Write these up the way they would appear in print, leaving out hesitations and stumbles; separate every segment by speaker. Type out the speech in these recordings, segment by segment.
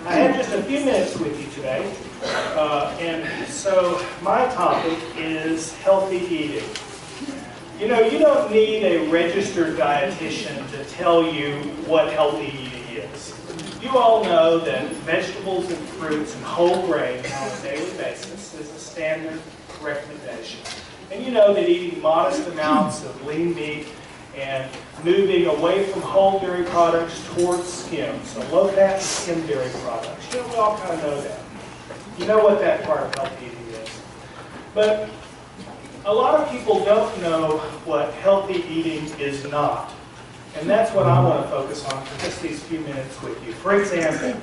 Speaker 1: I have just a few minutes with you today, and so my topic is healthy eating. You know, you don't need a registered dietitian to tell you what healthy eating is. You all know that vegetables and fruits and whole grains on a daily basis is a standard recommendation. And you know that eating modest amounts of lean meat and moving away from whole dairy products towards skim, so low-fat skim dairy products. You know, we all kind of know that. You know what that part of healthy eating is. But a lot of people don't know what healthy eating is not. And that's what I want to focus on for just these few minutes with you. For example,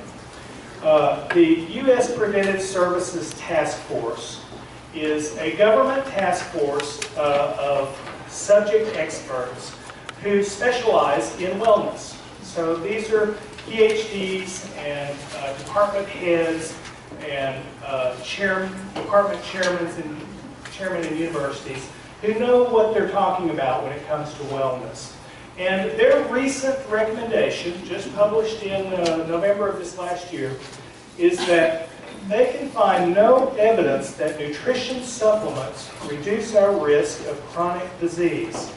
Speaker 1: the U.S. Preventive Services Task Force is a government task force of subject experts who specialize in wellness. So these are PhDs and department heads and department chairmen in universities who know what they're talking about when it comes to wellness. And their recent recommendation, just published in November of this last year, is that they can find no evidence that nutrition supplements reduce our risk of chronic disease.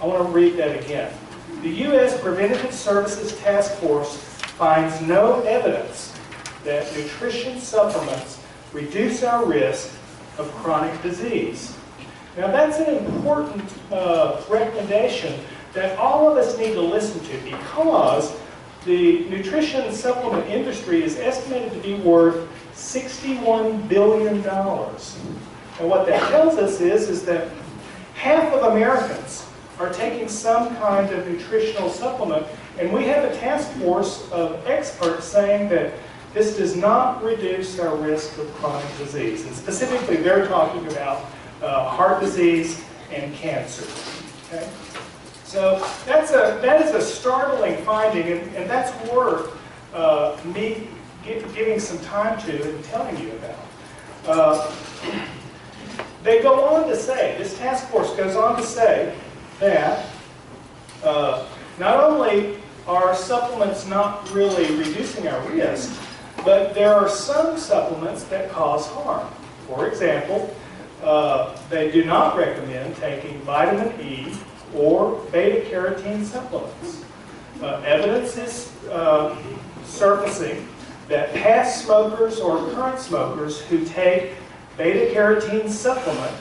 Speaker 1: I want to read that again. The U.S. Preventive Services Task Force finds no evidence that nutrition supplements reduce our risk of chronic disease. Now that's an important recommendation that all of us need to listen to, because the nutrition supplement industry is estimated to be worth $61 billion. And what that tells us is that half of Americans are taking some kind of nutritional supplement, and we have a task force of experts saying that this does not reduce our risk of chronic disease. And specifically, they're talking about heart disease and cancer. Okay? So that is a startling finding, and that's worth me giving some time to and telling you about. They go on to say, this task force goes on to say that not only are supplements not really reducing our risk, but there are some supplements that cause harm. For example, they do not recommend taking vitamin E or beta-carotene supplements. Evidence is surfacing that past smokers or current smokers who take beta-carotene supplement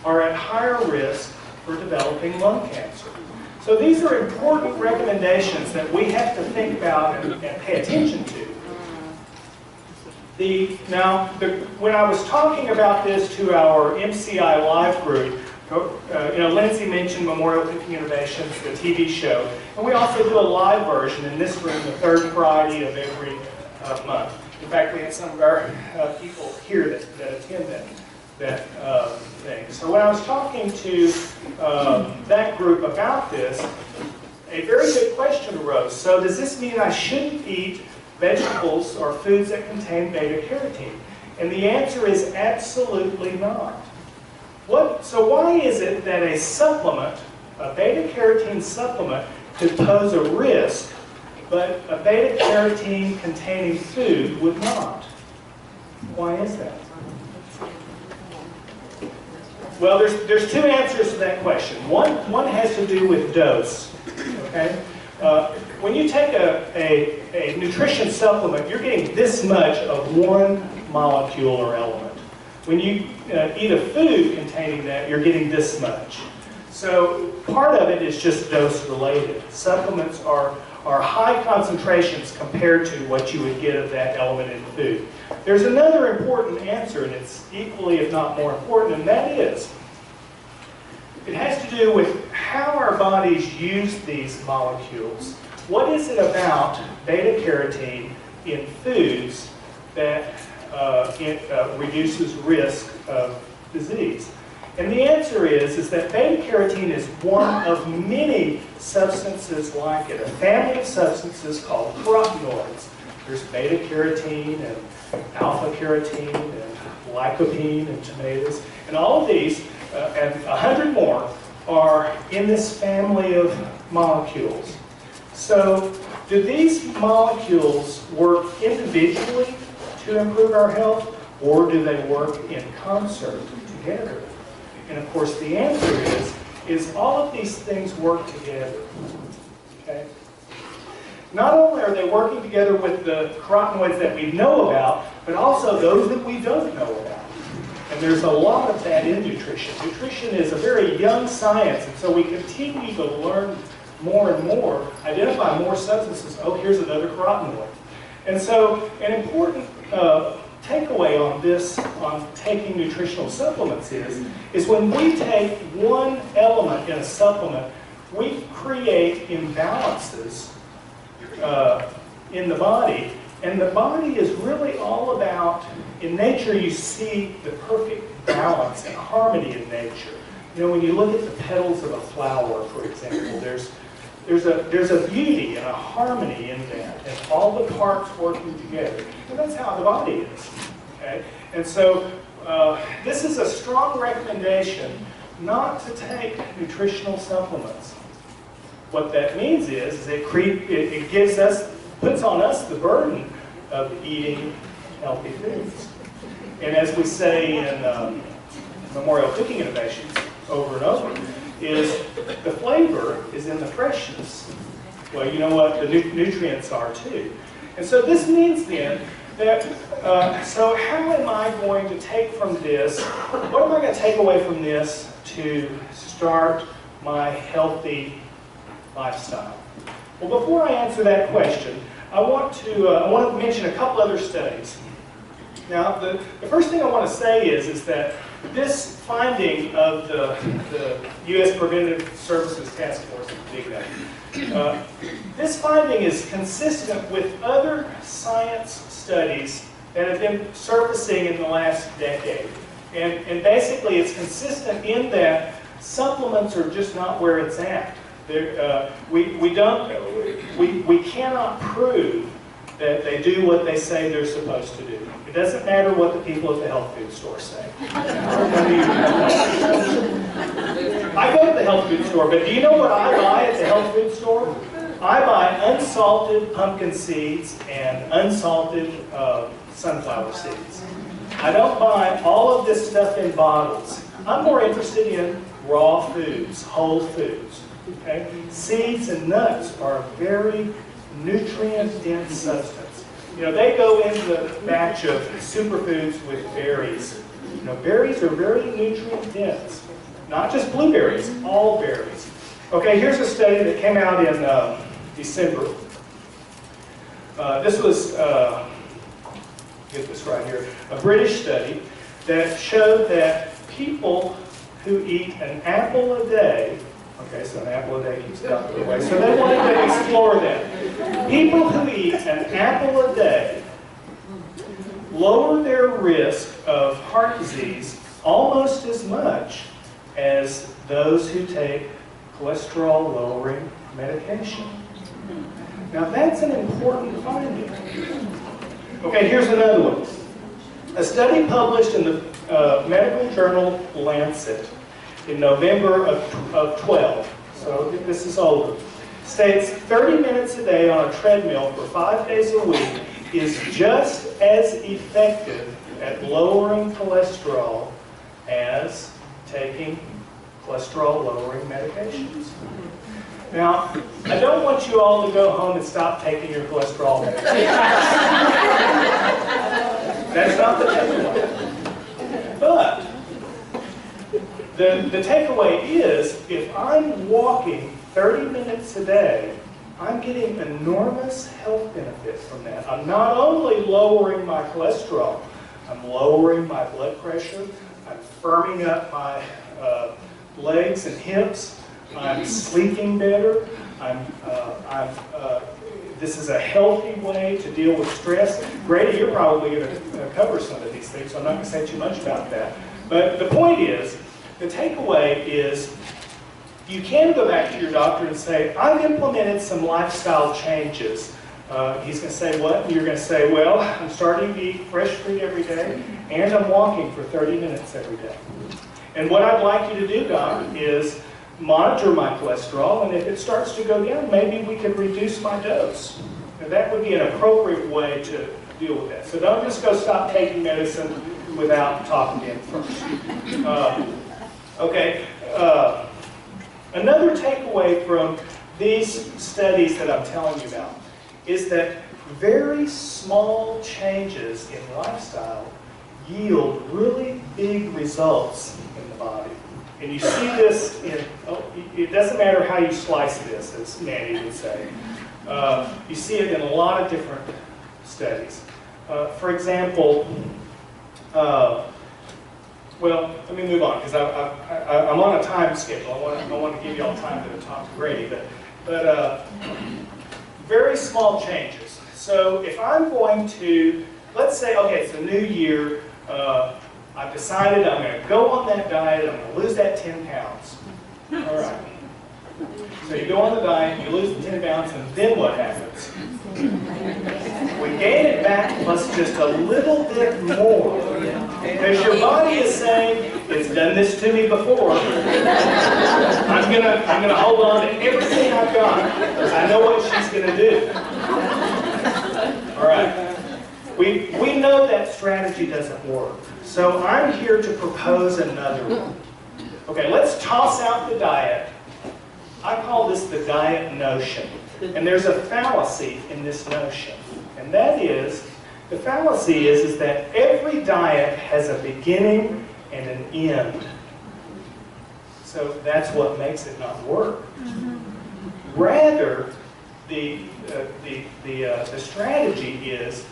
Speaker 1: are at higher risk for developing lung cancer. So these are important recommendations that we have to think about and pay attention to. When I was talking about this to our MCI Live group, Lindsay mentioned Memorial Cooking Innovations, the TV show, and we also do a live version in this room the third Friday of every month. In fact, we had some of our people here that attend that thing. So when I was talking to that group about this, a very good question arose. So does this mean I shouldn't eat vegetables or foods that contain beta-carotene? And the answer is absolutely not. So why is it that a supplement, a beta-carotene supplement, could pose a risk, but a beta-carotene containing food would not? Why is that? Well, there's two answers to that question. One has to do with dose. Okay? When you take a nutrition supplement, you're getting this much of one molecule or element. When you eat a food containing that, you're getting this much. So part of it is just dose related. Supplements are high concentrations compared to what you would get of that element in food. There's another important answer, and it's equally, if not more important, and that is, it has to do with how our bodies use these molecules. What is it about beta-carotene in foods that reduces risk of disease? And the answer is that beta-carotene is one of many substances like it, a family of substances called carotenoids. There's beta-carotene and alpha-carotene and lycopene in tomatoes. And all of these, and 100 more, are in this family of molecules. So do these molecules work individually to improve our health, or do they work in concert together? And of course the answer is all of these things work together. Okay? Not only are they working together with the carotenoids that we know about, but also those that we don't know about. And there's a lot of that in nutrition. Nutrition is a very young science, and so we continue to learn more and more, identify more substances. Oh, here's another carotenoid. And so an important takeaway on this, on taking nutritional supplements is when we take one element in a supplement, we create imbalances in the body. And the body is really all about, in nature you see the perfect balance and harmony in nature. You know, when you look at the petals of a flower, for example, there's a beauty and a harmony in that, and all the parts working together. And that's how the body is. Okay? And so this is a strong recommendation not to take nutritional supplements. What that means is it gives us, puts on us the burden of eating healthy foods. And as we say in Memorial Cooking Innovations over and over, is the flavor is in the freshness. Well, you know what? The nutrients are too. And so this means then that, so how am I going to take from this, what am I going to take away from this to start my healthy lifestyle? Well, before I answer that question, I want to mention a couple other studies. Now, the first thing I want to say is that this finding of the U.S. Preventive Services Task Force, this finding is consistent with other science studies that have been surfacing in the last decade. And basically it's consistent in that supplements are just not where it's at. We cannot prove that they do what they say they're supposed to do. It doesn't matter what the people at the health food store say. I go to the health food store, but do you know what I buy at the health food store? I buy unsalted pumpkin seeds and unsalted sunflower seeds. I don't buy all of this stuff in bottles. I'm more interested in raw foods, whole foods. Okay? Seeds and nuts are a very nutrient-dense substance. You know, they go in the batch of superfoods with berries. You know, berries are very nutrient-dense. Not just blueberries, all berries. Okay, here's a study that came out in December. This was, get this right here, a British study that showed that people who eat an apple a day, okay, so an apple a day keeps out of the way, so they wanted to explore that. People who eat an apple a day lower their risk of heart disease almost as much as those who take cholesterol-lowering medication. Now that's an important finding. Okay, here's another one. A study published in the medical journal Lancet in November of 12, so this is older, states 30 minutes a day on a treadmill for 5 days a week is just as effective at lowering cholesterol as taking cholesterol-lowering medications. Now, I don't want you all to go home and stop taking your cholesterol medication. That's not the takeaway. But the takeaway is, if I'm walking 30 minutes a day, I'm getting enormous health benefit from that. I'm not only lowering my cholesterol, I'm lowering my blood pressure, I'm firming up my legs and hips, I'm sleeping better, this is a healthy way to deal with stress. Grady, you're probably going to cover some of these things, so I'm not going to say too much about that. But the point is, the takeaway is, you can go back to your doctor and say, I've implemented some lifestyle changes. He's going to say, what? And you're going to say, well, I'm starting to eat fresh fruit every day, and I'm walking for 30 minutes every day. And what I'd like you to do, Doc, is monitor my cholesterol, and if it starts to go down, maybe we could reduce my dose. Now, that would be an appropriate way to deal with that. So don't just go stop taking medicine without talking to him first. Okay. Another takeaway from these studies that I'm telling you about is that very small changes in lifestyle yield really big results in the body. And you see this in, it doesn't matter how you slice this, as Manny would say. You see it in a lot of different studies. For example, well, let me move on, because I'm on a time schedule. I want to give you all time to talk to Grady, but very small changes. So if I'm going to, let's say, okay, it's a new year, I've decided I'm going to go on that diet, I'm going to lose that 10 pounds. All right. So you go on the diet, you lose the 10 pounds, and then what happens? We gain it back plus just a little bit more. Because your body is saying, it's done this to me before. I'm gonna hold on to everything I've got, because I know what she's gonna do. All right. We know that strategy doesn't work. So I'm here to propose another one. Okay, let's toss out the diet. I call this the diet notion. And there's a fallacy in this notion. And that is, the fallacy is that every diet has a beginning and an end. So that's what makes it not work. Rather, the strategy is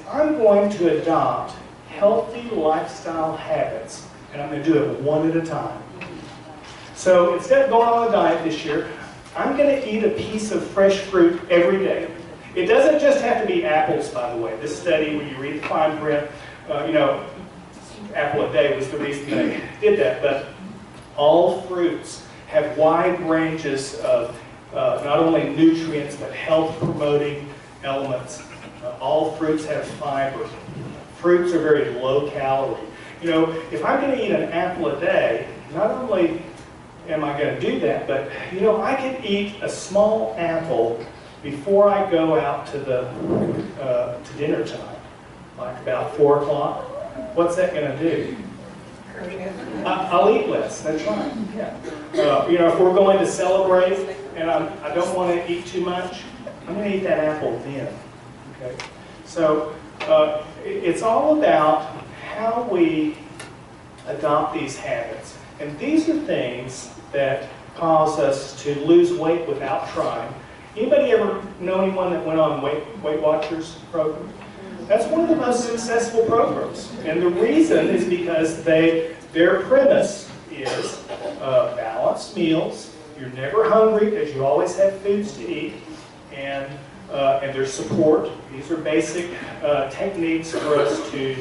Speaker 1: I'm going to adopt healthy lifestyle habits, and I'm going to do it one at a time. So instead of going on a diet this year, I'm going to eat a piece of fresh fruit every day. It doesn't just have to be apples, by the way. This study, when you read the fine print, apple a day was the reason they did that. But all fruits have wide ranges of not only nutrients, but health-promoting elements. All fruits have fiber. Fruits are very low calorie. If I'm going to eat an apple a day, not only am I going to do that, but I could eat a small apple before I go out to to dinner time, like about 4 o'clock. What's that going to do? I'll eat less. That's right. Yeah. If we're going to celebrate and I don't want to eat too much, I'm going to eat that apple then. Okay. So it's all about how we adopt these habits, and these are things that cause us to lose weight without trying. Anybody ever know anyone that went on Weight Watchers program? That's one of the most successful programs. And the reason is because their premise is balanced meals. You're never hungry because you always have foods to eat. And there's support. These are basic techniques for us to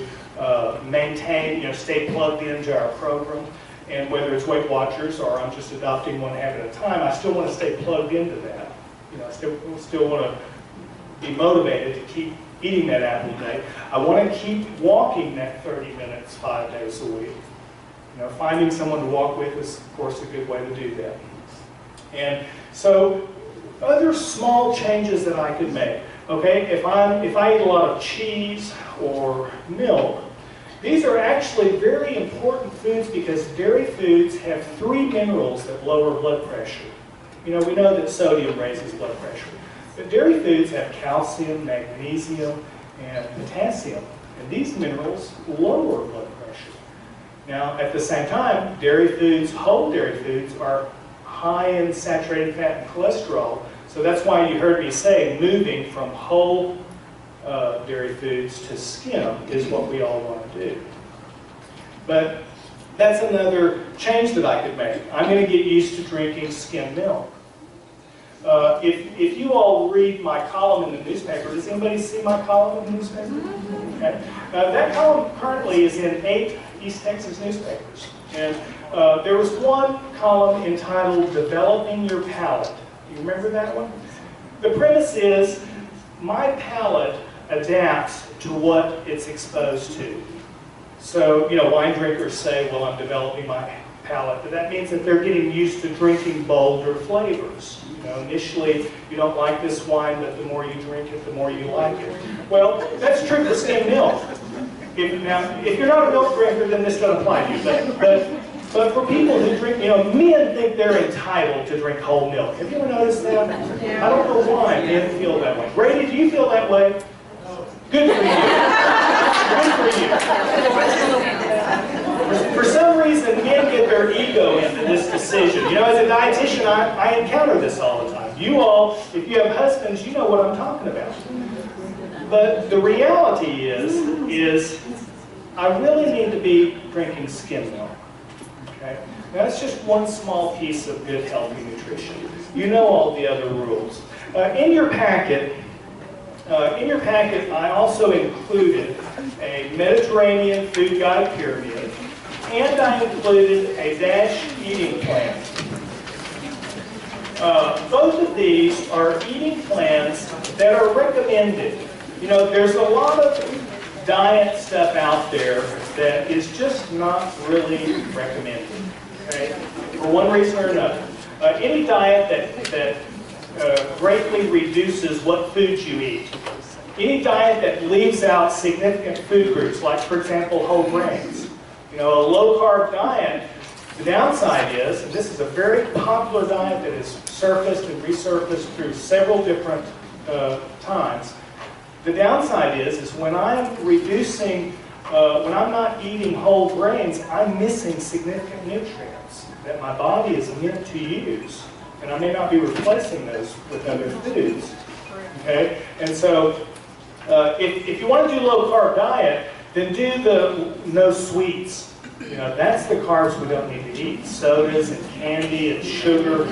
Speaker 1: maintain, stay plugged into our program. And whether it's Weight Watchers or I'm just adopting one habit at a time, I still want to stay plugged into that. I still want to be motivated to keep eating that apple a day. I want to keep walking that 30 minutes 5 days a week. Finding someone to walk with is, of course, a good way to do that. And so, other small changes that I could make. Okay, if I eat a lot of cheese or milk, these are actually very important foods because dairy foods have 3 minerals that lower blood pressure. We know that sodium raises blood pressure. But dairy foods have calcium, magnesium, and potassium. And these minerals lower blood pressure. Now, at the same time, dairy foods, whole dairy foods, are high in saturated fat and cholesterol. So that's why you heard me say moving from whole dairy foods to skim is what we all want to do. But that's another change that I could make. I'm going to get used to drinking skim milk. If you all read my column in the newspaper, does anybody see my column in the newspaper? Okay. That column currently is in 8 East Texas newspapers. And there was one column entitled Developing Your Palate. Do you remember that one? The premise is my palate adapts to what it's exposed to. So, wine drinkers say, well, I'm developing my palate, but that means that they're getting used to drinking bolder flavors. You know, initially, you don't like this wine, but the more you drink it, the more you like it. Well, that's true for skim milk. If you're not a milk drinker, then this doesn't apply to you. But for people who drink, you know, men think they're entitled to drink whole milk. Have you ever noticed that? I don't know why men feel that way. Grady, do you feel that way? Good for you. Good for you. For some reason, men get their ego into this decision. You know, as a dietitian, I encounter this all the time. You all, if you have husbands, you know what I'm talking about. But the reality is I really need to be drinking skim milk. Okay? Now, that's just one small piece of good, healthy nutrition. You know all the other rules. In your packet, I also included a Mediterranean food guide pyramid, and I included a DASH eating plan. Both of these are eating plans that are recommended. You know, there's a lot of diet stuff out there that is just not really recommended, okay? For one reason or another. Any diet that greatly reduces what foods you eat. Any diet that leaves out significant food groups, like, for example, whole grains. You know, a low-carb diet, the downside is, and this is a very popular diet that has surfaced and resurfaced through several different times. The downside is when I'm reducing, when I'm not eating whole grains, I'm missing significant nutrients that my body is meant to use. And I may not be replacing those with other foods. Okay? And so, if you want to do a low-carb diet, then do the no sweets. You know, that's the carbs we don't need to eat. Sodas and candy and sugar.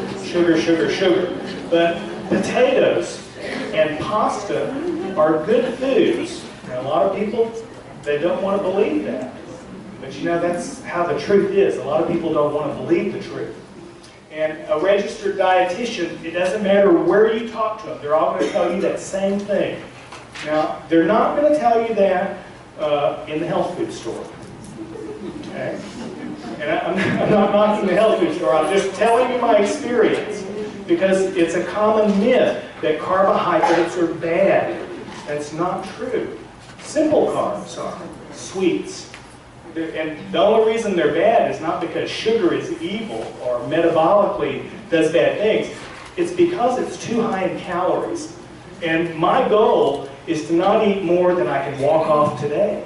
Speaker 1: But potatoes and pasta are good foods. And a lot of people, they don't want to believe that. But you know, that's how the truth is. A lot of people don't want to believe the truth. And a registered dietitian, it doesn't matter where you talk to them, they're all going to tell you that same thing. Now, they're not going to tell you that in the health food store. Okay? And I'm not knocking the health food store, I'm just telling you my experience. Because it's a common myth that carbohydrates are bad. That's not true. Simple carbs are. Sweets. And the only reason they're bad is not because sugar is evil or metabolically does bad things. It's because it's too high in calories. And my goal is to not eat more than I can walk off today.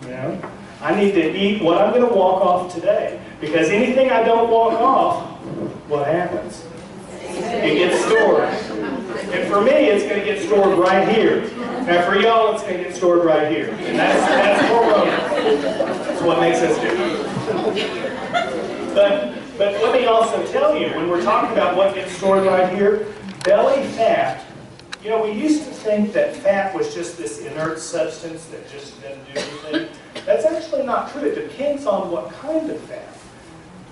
Speaker 1: You know? I need to eat what I'm going to walk off today. Because anything I don't walk off, what happens? It gets stored. And for me, it's going to get stored right here. Now for y'all, it's going to get stored right here. And that's hormonal. That's what makes us different. But let me also tell you, when we're talking about what gets stored right here, belly fat, you know, we used to think that fat was just this inert substance that just didn't do anything. That's actually not true. It depends on what kind of fat.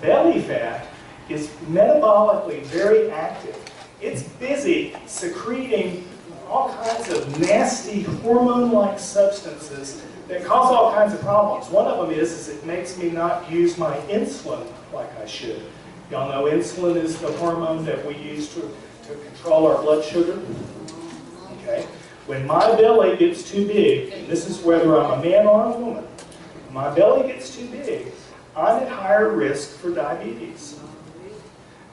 Speaker 1: Belly fat is metabolically very active. It's busy secreting all kinds of nasty hormone-like substances that cause all kinds of problems. One of them is it makes me not use my insulin like I should. Y'all know insulin is the hormone that we use to control our blood sugar. Okay? When my belly gets too big, and this is whether I'm a man or a woman, when my belly gets too big, I'm at higher risk for diabetes.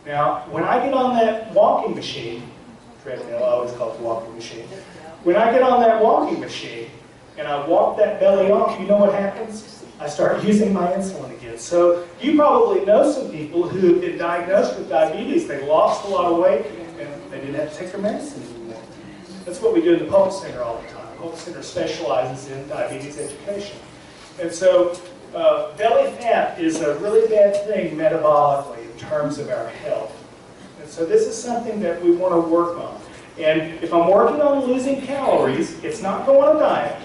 Speaker 1: Now, when I get on that walking machine, treadmill, I always call it the walking machine. When I get on that walking machine and I walk that belly off, you know what happens? I start using my insulin again. So you probably know some people who have been diagnosed with diabetes. They lost a lot of weight and they didn't have to take their medicine anymore. That's what we do in the Polk Center all the time. The Polk Center specializes in diabetes education. And so belly fat is a really bad thing metabolically in terms of our health. And so this is something that we want to work on. And if I'm working on losing calories, it's not going on a diet.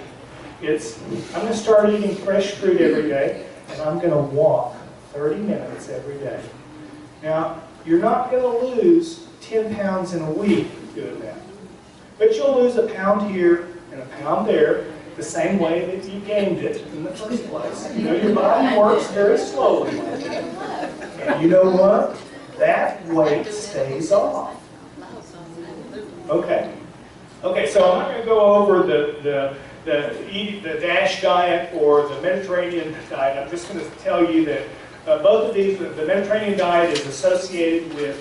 Speaker 1: I'm going to start eating fresh fruit every day, and I'm going to walk 30 minutes every day. Now, you're not going to lose 10 pounds in a week doing that. But you'll lose a pound here and a pound there, the same way that you gained it in the first place. You know, your body works very slowly like that. And you know what? That weight stays off. Okay. Okay, so I'm not going to go over the DASH diet or the Mediterranean diet. I'm just going to tell you that both of these, the Mediterranean diet is associated with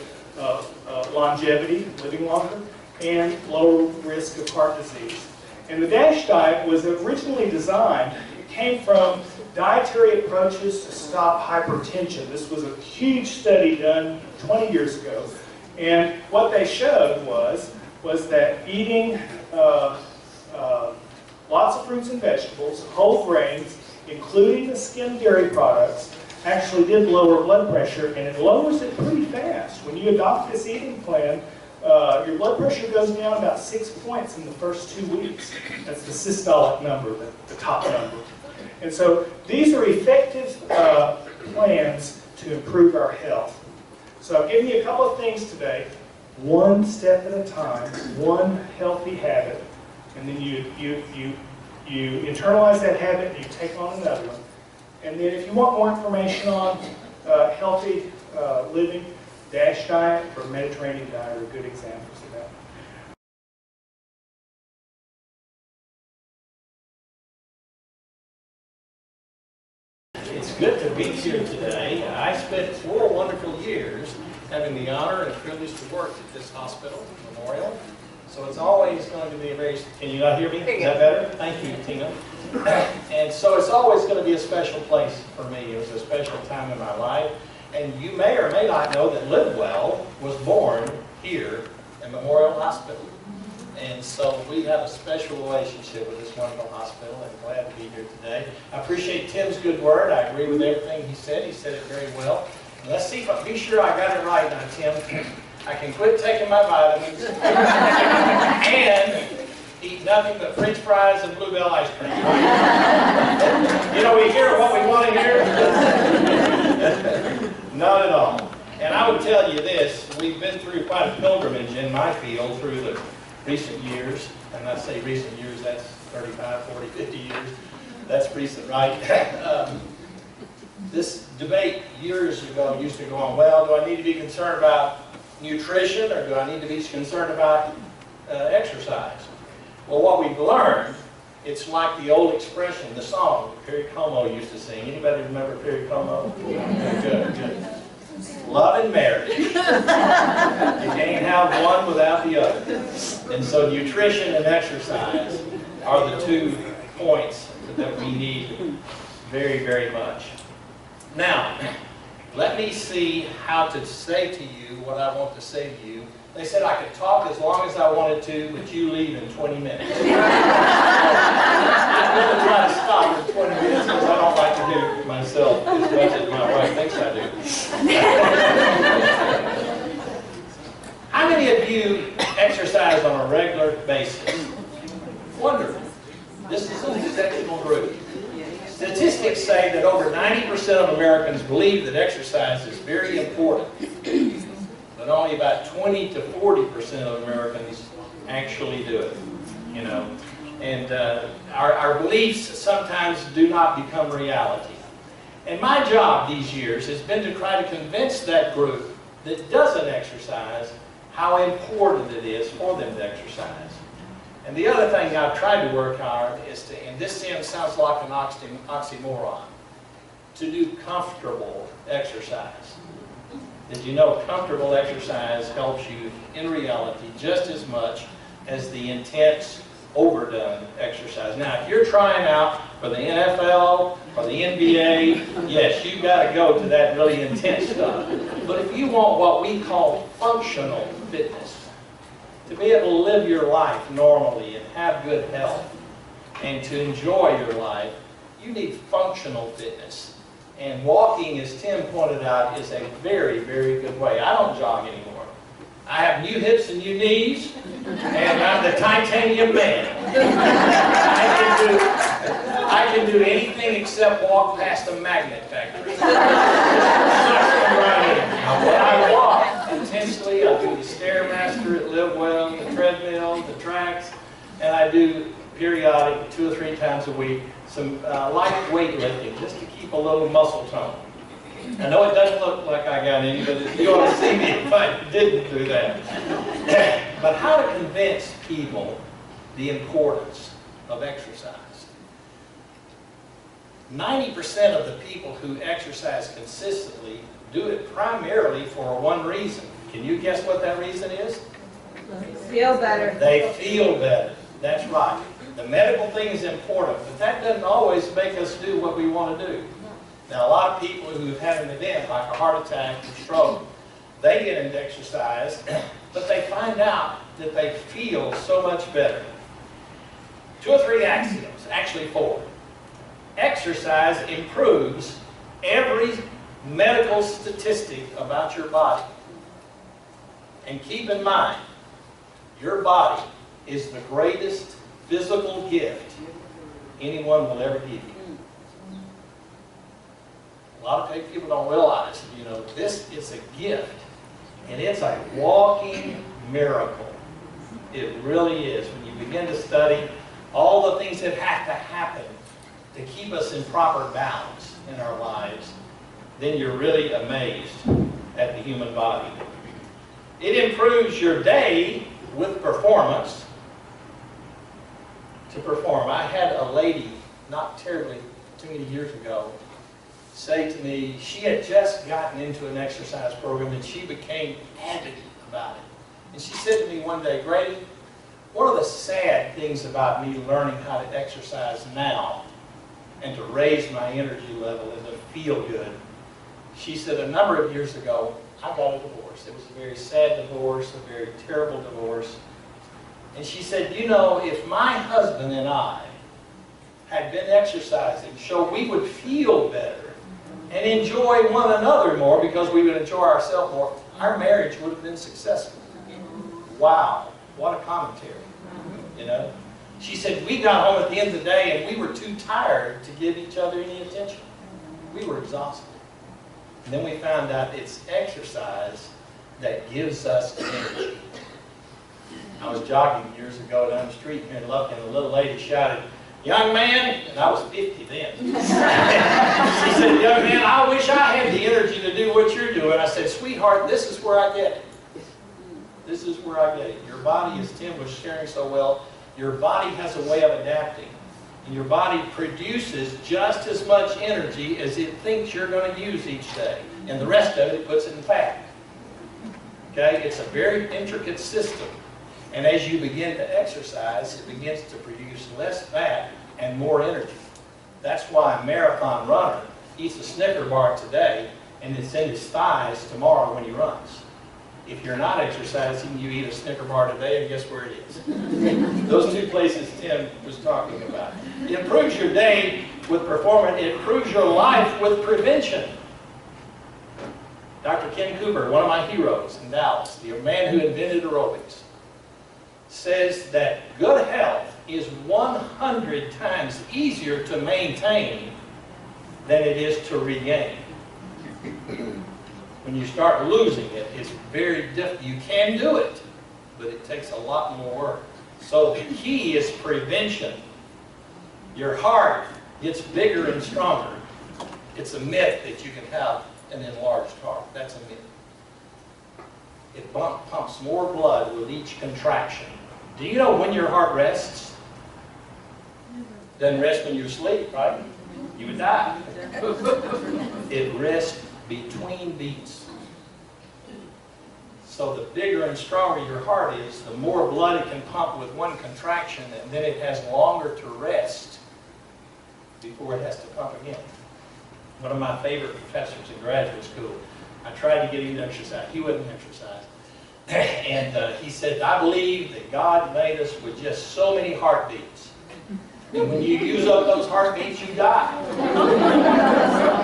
Speaker 1: longevity, living longer, and lower risk of heart disease. And the DASH diet was originally designed, it came from dietary approaches to stop hypertension. This was a huge study done 20 years ago. And what they showed was that eating lots of fruits and vegetables, whole grains, including the skim dairy products, actually did lower blood pressure, and it lowers it pretty fast. When you adopt this eating plan, your blood pressure goes down about 6 points in the first 2 weeks. That's the systolic number, the top number. And so these are effective plans to improve our health. So I've given you a couple of things today. One step at a time, one healthy habit, and then you internalize that habit and you take on another one. And then if you want more information on healthy living, DASH diet or Mediterranean diet are good examples of that.
Speaker 2: It's good to be here today. I spent 4 wonderful years having the honor and privilege to work at this hospital, Memorial. So it's always going to be a very... Can you not hear me? Is that better? Thank you, Tina. And so it's always going to be a special place for me. It was a special time in my life. And you may or may not know that Livewell was born here at Memorial Hospital. And so we have a special relationship with this wonderful hospital, and glad to be here today. I appreciate Tim's good word. I agree with everything he said. He said it very well. And let's see if I be sure I got it right now, Tim. I can quit taking my vitamins and eat nothing but French fries and Bluebell ice cream. You know, we hear what we want to hear. Not at all. And I would tell you this, we've been through quite a pilgrimage in my field through the recent years. And I say recent years, that's 35, 40, 50 years. That's recent, right? This debate years ago used to go on, well, do I need to be concerned about nutrition or do I need to be concerned about exercise? Well, what we've learned, it's like the old expression, the song Perry Como used to sing. Anybody remember Perry Como? Good, good. Love and marriage. You can't have one without the other. And so nutrition and exercise are the 2 points that we need very, very much. Now, let me see how to say to you what I want to say to you. They said I could talk as long as I wanted to, but you leave in 20 minutes. I'm going to try to stop in 20 minutes because I don't like to do it myself as much as my wife thinks I do. How many of you exercise on a regular basis? Wonderful. This is an exceptional group. Statistics say that over 90% of Americans believe that exercise is very important, but only about 20 to 40% of Americans actually do it, you know. And our beliefs sometimes do not become reality. And my job these years has been to try to convince that group that doesn't exercise how important it is for them to exercise. And the other thing I've tried to work hard is to, and this sounds like an oxymoron, to do comfortable exercise. Did you know comfortable exercise helps you in reality just as much as the intense, overdone exercise? Now, if you're trying out for the NFL or the NBA, yes, you've got to go to that really intense stuff. But if you want what we call functional fitness, to be able to live your life normally and have good health and to enjoy your life, you need functional fitness. And walking, as Tim pointed out, is a very, very good way. I don't jog anymore. I have new hips and new knees, and I'm the titanium man. I can do anything except walk past a magnet factory. When I walk intensely, I do the Stairmaster at Livewell, the treadmill, the tracks, and I do periodic 2 or 3 times a week some light weightlifting just to keep a little muscle tone. I know it doesn't look like I got any, but you ought to see me if I didn't do that. But how to convince people the importance of exercise. 90% of the people who exercise consistently do it primarily for one reason. Can you guess what that reason is?
Speaker 3: Feel better.
Speaker 2: They feel better. That's right. The medical thing is important, but that doesn't always make us do what we want to do. Now, a lot of people who've had an event like a heart attack or stroke, they get into exercise, but they find out that they feel so much better. 2 or 3 axioms, actually 4. Exercise improves every medical statistic about your body. And keep in mind, your body is the greatest physical gift anyone will ever give you. A lot of people don't realize, you know, this is a gift, and it's a walking miracle. It really is. When you begin to study all the things that have to happen to keep us in proper balance in our lives, then you're really amazed at the human body. It improves your day with performance. To perform. I had a lady, not terribly too many years ago, say to me, she had just gotten into an exercise program and she became adamant about it. And she said to me one day, Grady, one of the sad things about me learning how to exercise now and to raise my energy level and to feel good, she said a number of years ago, I got a divorce. It was a very sad divorce, a very terrible divorce. And she said, you know, if my husband and I had been exercising, so we would feel better and enjoy one another more because we would enjoy ourselves more, our marriage would have been successful. Wow, what a commentary, you know. She said, we got home at the end of the day and we were too tired to give each other any attention. We were exhausted. And then we found out it's exercise that gives us energy. I was jogging years ago down the street here in Lufkin, and a little lady shouted, young man, and I was 50 then. She said, young man, I wish I had the energy to do what you're doing. I said, sweetheart, this is where I get it. This is where I get it. Your body, as Tim was sharing so well, your body has a way of adapting. And your body produces just as much energy as it thinks you're going to use each day. And the rest of it puts in fat. Okay? It's a very intricate system. And as you begin to exercise, it begins to produce less fat and more energy. That's why a marathon runner eats a Snicker bar today and it's in his thighs tomorrow when he runs. If you're not exercising, you eat a Snicker bar today and guess where it is? Those 2 places Tim was talking about. It improves your day with performance. It improves your life with prevention. Dr. Ken Cooper, one of my heroes in Dallas, the man who invented aerobics, says that good health is 100 times easier to maintain than it is to regain. When you start losing it, it's very difficult. You can do it, but it takes a lot more work. So the key is prevention. Your heart gets bigger and stronger. It's a myth that you can have an enlarged heart. That's a myth. It pumps more blood with each contraction. Do you know when your heart rests? Doesn't rest when you sleep, right? You would die. It rests between beats. So the bigger and stronger your heart is, the more blood it can pump with one contraction, and then it has longer to rest before it has to pump again. One of my favorite professors in graduate school, I tried to get him to exercise. He wouldn't exercise. And he said, I believe that God made us with just so many heartbeats. And when you use up those heartbeats, you die.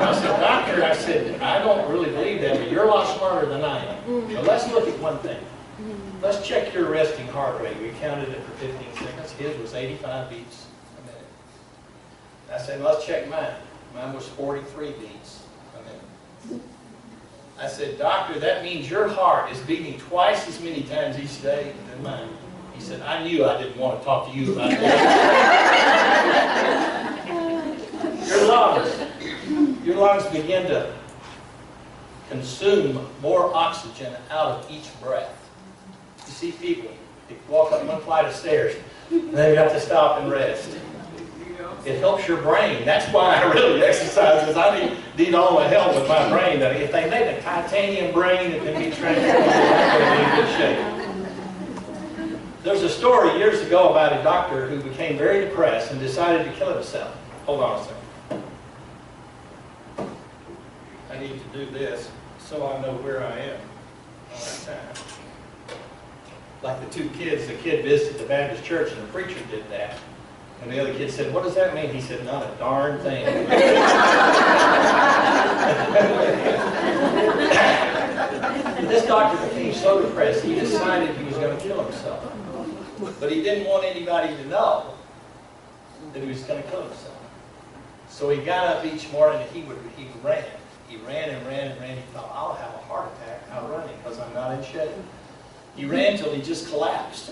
Speaker 2: I said, doctor, I said, I don't really believe that, but you're a lot smarter than I am. But let's look at one thing. Let's check your resting heart rate. We counted it for 15 seconds. His was 85 beats a minute. I said, let's check mine. Mine was 43 beats a minute. I said, doctor, that means your heart is beating twice as many times each day than mine. He said, I knew I didn't want to talk to you about that. Your lungs begin to consume more oxygen out of each breath. You see people, they walk up one flight of stairs, and they've got to stop and rest. It helps your brain. That's why I really exercise, because I need all the help with my brain. That if they make a titanium brain, it can be transformed in good shape. There's a story years ago about a doctor who became very depressed and decided to kill himself. Hold on a second. I need to do this so I know where I am all the time. Like the two kids, the kid visited the Baptist church and the preacher did that. And the other kid said, "What does that mean?" He said, "Not a darn thing." This doctor became so depressed, he decided he was going to kill himself. But he didn't want anybody to know that he was going to kill himself. So he got up each morning and he ran. He ran and ran and ran. He thought, "I'll have a heart attack out running because I'm not in shape." He ran till he just collapsed.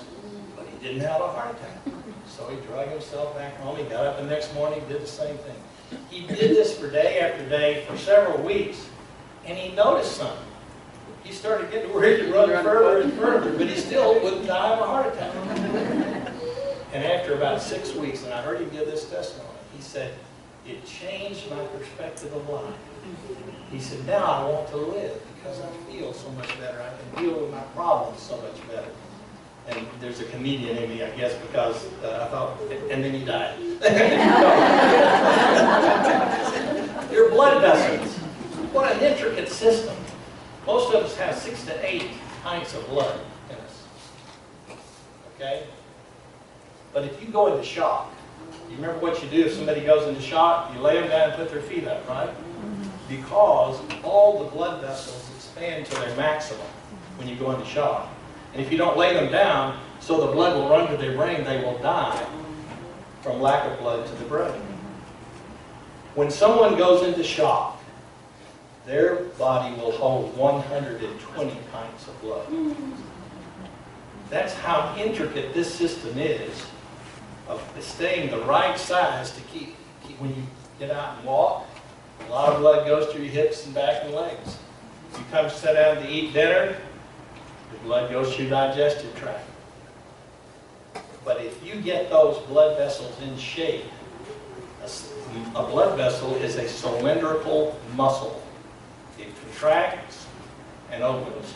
Speaker 2: But he didn't have a heart attack. So he dragged himself back home. He got up the next morning, did the same thing. He did this for day after day for several weeks, and he noticed something. He started getting where he could run further and further, but he still wouldn't die of a heart attack. And after about 6 weeks, and I heard him give this testimony, he said, "It changed my perspective of life." He said, "Now I want to live because I feel so much better. I can deal with my problems so much better." And there's a comedian in me, I guess, because I thought, and then he died. Your blood vessels. What an intricate system. Most of us have 6 to 8 pints of blood in us. Okay? But if you go into shock, you remember what you do if somebody goes into shock? You lay them down and put their feet up, right? Because all the blood vessels expand to their maximum when you go into shock. And if you don't lay them down, so the blood will run to their brain, they will die from lack of blood to the brain. When someone goes into shock, their body will hold 120 pints of blood. That's how intricate this system is of staying the right size to keep when you get out and walk, a lot of blood goes to your hips and back and legs. You come sit down to eat dinner, the blood goes to your digestive tract. But if you get those blood vessels in shape, a blood vessel is a cylindrical muscle. It contracts and opens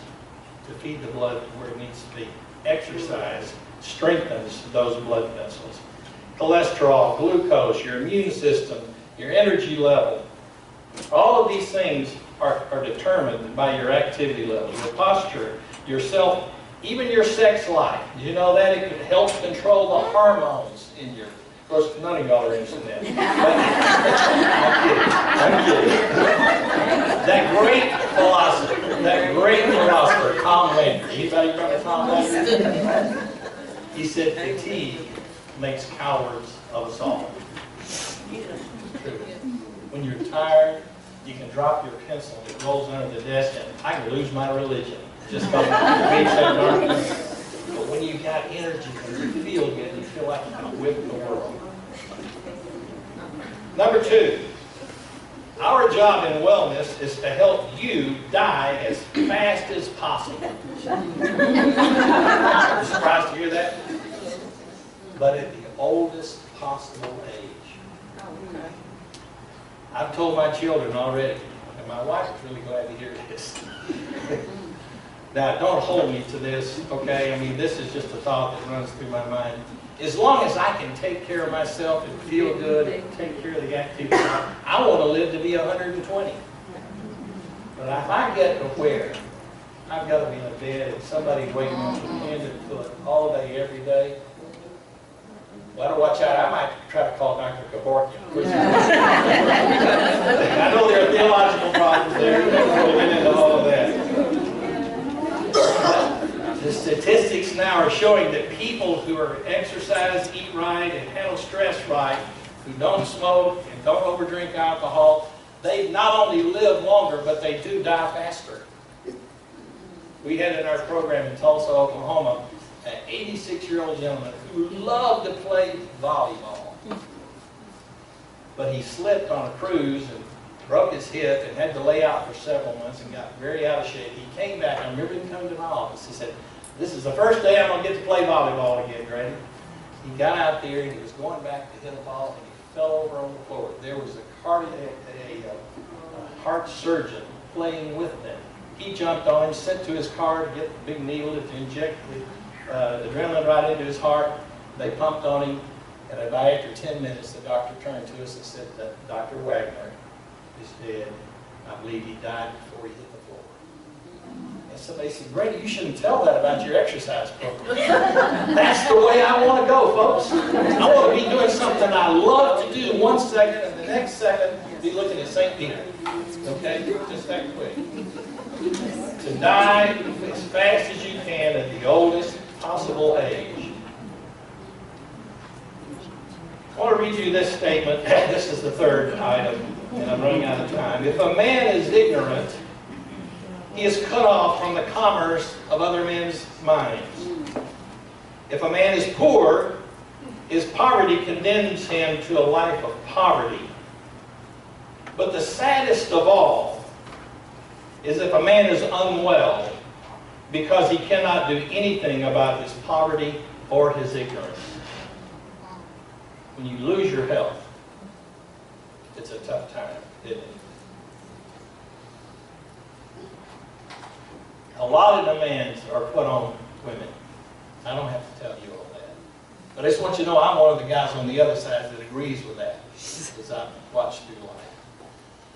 Speaker 2: to feed the blood where it needs to be. Exercise strengthens those blood vessels. Cholesterol, glucose, your immune system, your energy level, all of these things are determined by your activity level, your posture, yourself, even your sex life. Did you know that? It can help control the hormones in your... Of course, none of y'all are interested in that. I'm kidding. That great philosopher, Tom Landry. Anybody remember Tom Landry? He said, "Fatigue makes cowards of us all." When you're tired, you can drop your pencil, it rolls under the desk, and I can lose my religion. Just because but when you've got energy, when you feel good, you feel like you can whip the world. Number 2, our job in wellness is to help you die as fast as possible. You're surprised to hear that? But at the oldest possible age. I've told my children already, and my wife is really glad to hear this. Now, don't hold me to this, okay? I mean, this is just a thought that runs through my mind. As long as I can take care of myself and feel good and take care of the activity, I want to live to be 120. But if I get to where I've got to be in a bed and somebody's waiting on me hand and foot all day, every day, well, I don't watch out. I might try to call Dr. Kevorkian. I know there are theological problems there. We don't really get into all of that. The statistics now are showing that people who are exercise, eat right, and handle stress right, who don't smoke and don't overdrink alcohol, they not only live longer, but they do die faster. We had in our program in Tulsa, Oklahoma, an 86-year-old gentleman who loved to play volleyball. But he slipped on a cruise and broke his hip and had to lay out for several months and got very out of shape. He came back, I remember him coming to my office. He said, "This is the first day I'm going to get to play volleyball again, Grady." He got out there and he was going back to hit a ball and he fell over on the floor. There was a heart surgeon playing with them. He jumped on him, sent to his car to get the big needle to inject the adrenaline right into his heart. They pumped on him, and about after 10 minutes, the doctor turned to us and said that Dr. Wagner is dead. I believe he died before he hit the floor. And somebody said, "Grady, you shouldn't tell that about your exercise program." That's the way I want to go, folks. I want to be doing something I love to do 1 second, and the next second be looking at St. Peter. Okay? Just that quick. To die as fast as you can at the oldest possible age. I want to read you this statement. This is the third item, and I'm running out of time. If a man is ignorant, he is cut off from the commerce of other men's minds. If a man is poor, his poverty condemns him to a life of poverty. But the saddest of all is if a man is unwell because he cannot do anything about his poverty or his ignorance. When you lose your health, it's a tough time, isn't it? A lot of demands are put on women. I don't have to tell you all that. But I just want you to know I'm one of the guys on the other side that agrees with that as I've watched through life.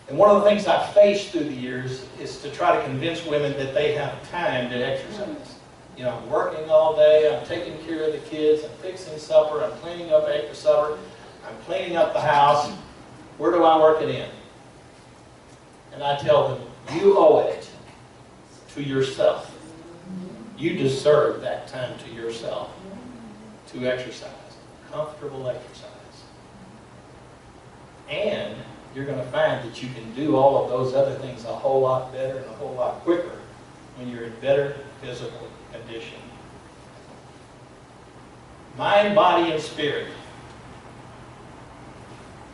Speaker 2: And one of the things I've faced through the years is to try to convince women that they have time to exercise. You know, I'm working all day, I'm taking care of the kids, I'm fixing supper, I'm cleaning up after supper, I'm cleaning up the house. Where do I work it in? And I tell them, you owe it to yourself. You deserve that time to yourself to exercise, comfortable exercise. And you're going to find that you can do all of those other things a whole lot better and a whole lot quicker when you're in better physical condition. Mind, body, and spirit.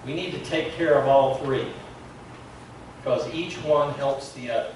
Speaker 2: We need to take care of all three because each one helps the other.